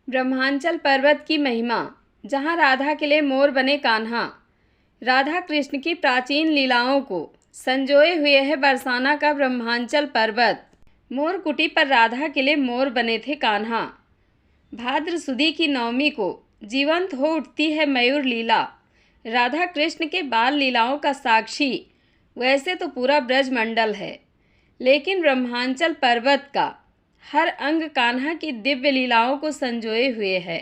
ब्रह्मांचल पर्वत की महिमा, जहाँ राधा के लिए मोर बने कान्हा। राधा कृष्ण की प्राचीन लीलाओं को संजोए हुए है बरसाना का ब्रह्मांचल पर्वत। मोर कुटी पर राधा के लिए मोर बने थे कान्हा। भाद्र सुदी की नवमी को जीवंत हो उठती है मयूर लीला। राधा कृष्ण के बाल लीलाओं का साक्षी वैसे तो पूरा ब्रजमंडल है, लेकिन ब्रह्मांचल पर्वत का हर अंग कान्हा की दिव्य लीलाओं को संजोए हुए है।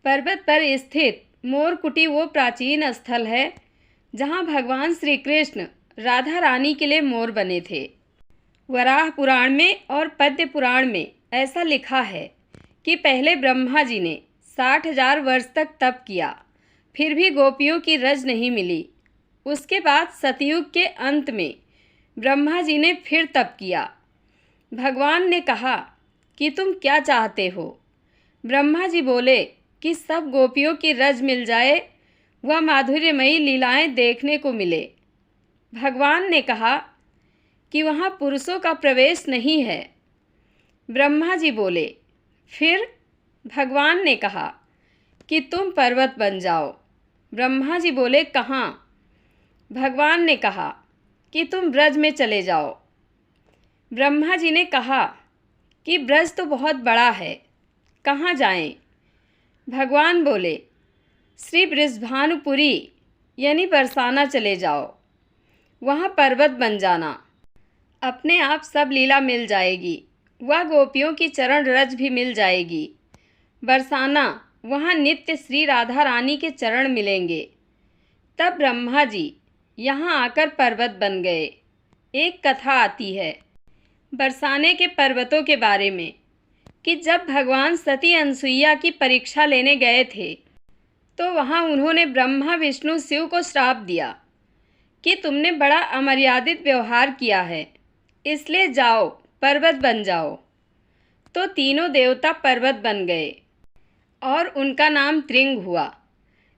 पर्वत पर स्थित मोर कुटी वो प्राचीन स्थल है जहाँ भगवान श्री कृष्ण राधा रानी के लिए मोर बने थे। वराह पुराण में और पद्य पुराण में ऐसा लिखा है कि पहले ब्रह्मा जी ने 60,000 वर्ष तक तप किया, फिर भी गोपियों की रज नहीं मिली। उसके बाद सतयुग के अंत में ब्रह्मा जी ने फिर तप किया। भगवान ने कहा कि तुम क्या चाहते हो? ब्रह्मा जी बोले कि सब गोपियों की रज मिल जाए, वह माधुर्यमयी लीलाएं देखने को मिले। भगवान ने कहा कि वहाँ पुरुषों का प्रवेश नहीं है। ब्रह्मा जी बोले। फिर भगवान ने कहा कि तुम पर्वत बन जाओ। ब्रह्मा जी बोले, कहाँ? भगवान ने कहा कि तुम ब्रज में चले जाओ। ब्रह्मा जी ने कहा कि ब्रज तो बहुत बड़ा है, कहाँ जाएं? भगवान बोले, श्री बृषभानुपुरी यानी बरसाना चले जाओ, वहाँ पर्वत बन जाना, अपने आप सब लीला मिल जाएगी, वह गोपियों की चरण रज भी मिल जाएगी। बरसाना, वहाँ नित्य श्री राधा रानी के चरण मिलेंगे। तब ब्रह्मा जी यहाँ आकर पर्वत बन गए। एक कथा आती है बरसाने के पर्वतों के बारे में कि जब भगवान सती अनसुईया की परीक्षा लेने गए थे तो वहाँ उन्होंने ब्रह्मा विष्णु शिव को श्राप दिया कि तुमने बड़ा अमर्यादित व्यवहार किया है, इसलिए जाओ पर्वत बन जाओ। तो तीनों देवता पर्वत बन गए और उनका नाम त्रिंग हुआ।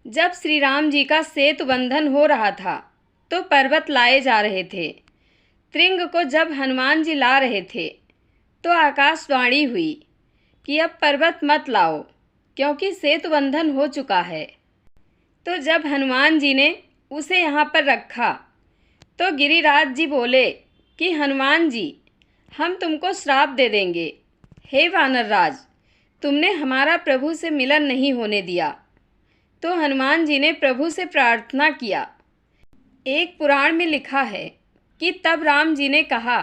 जब श्री राम जी का सेतु बंधन हो रहा था तो पर्वत लाए जा रहे थे। त्रिंग को जब हनुमान जी ला रहे थे तो आकाशवाणी हुई कि अब पर्वत मत लाओ, क्योंकि सेतु बंधन हो चुका है। तो जब हनुमान जी ने उसे यहाँ पर रखा तो गिरिराज जी बोले कि हनुमान जी, हम तुमको श्राप दे देंगे। हे वानर राज, तुमने हमारा प्रभु से मिलन नहीं होने दिया। तो हनुमान जी ने प्रभु से प्रार्थना किया। एक पुराण में लिखा है कि तब राम जी ने कहा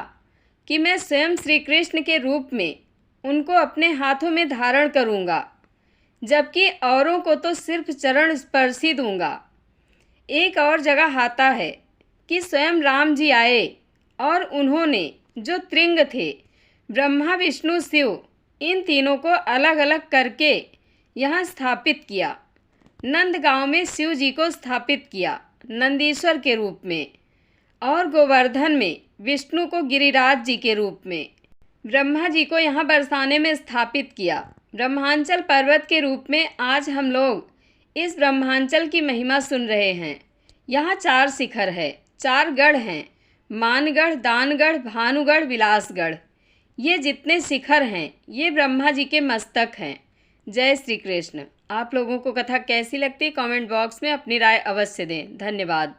कि मैं स्वयं श्री कृष्ण के रूप में उनको अपने हाथों में धारण करूँगा, जबकि औरों को तो सिर्फ चरण स्पर्श ही दूँगा। एक और जगह आता है कि स्वयं राम जी आए और उन्होंने जो त्रिंग थे, ब्रह्मा विष्णु शिव, इन तीनों को अलग अलग करके यहाँ स्थापित किया। नंदगांव में शिव जी को स्थापित किया नंदीश्वर के रूप में, और गोवर्धन में विष्णु को गिरिराज जी के रूप में। ब्रह्मा जी को यहाँ बरसाने में स्थापित किया ब्रह्मांचल पर्वत के रूप में। आज हम लोग इस ब्रह्मांचल की महिमा सुन रहे हैं। यहाँ 4 शिखर है, 4 गढ़ हैं, मानगढ़, दानगढ़, भानुगढ़, विलासगढ़। ये जितने शिखर हैं ये ब्रह्मा जी के मस्तक हैं। जय श्री कृष्ण। आप लोगों को कथा कैसी लगती है कमेंट बॉक्स में अपनी राय अवश्य दें। धन्यवाद।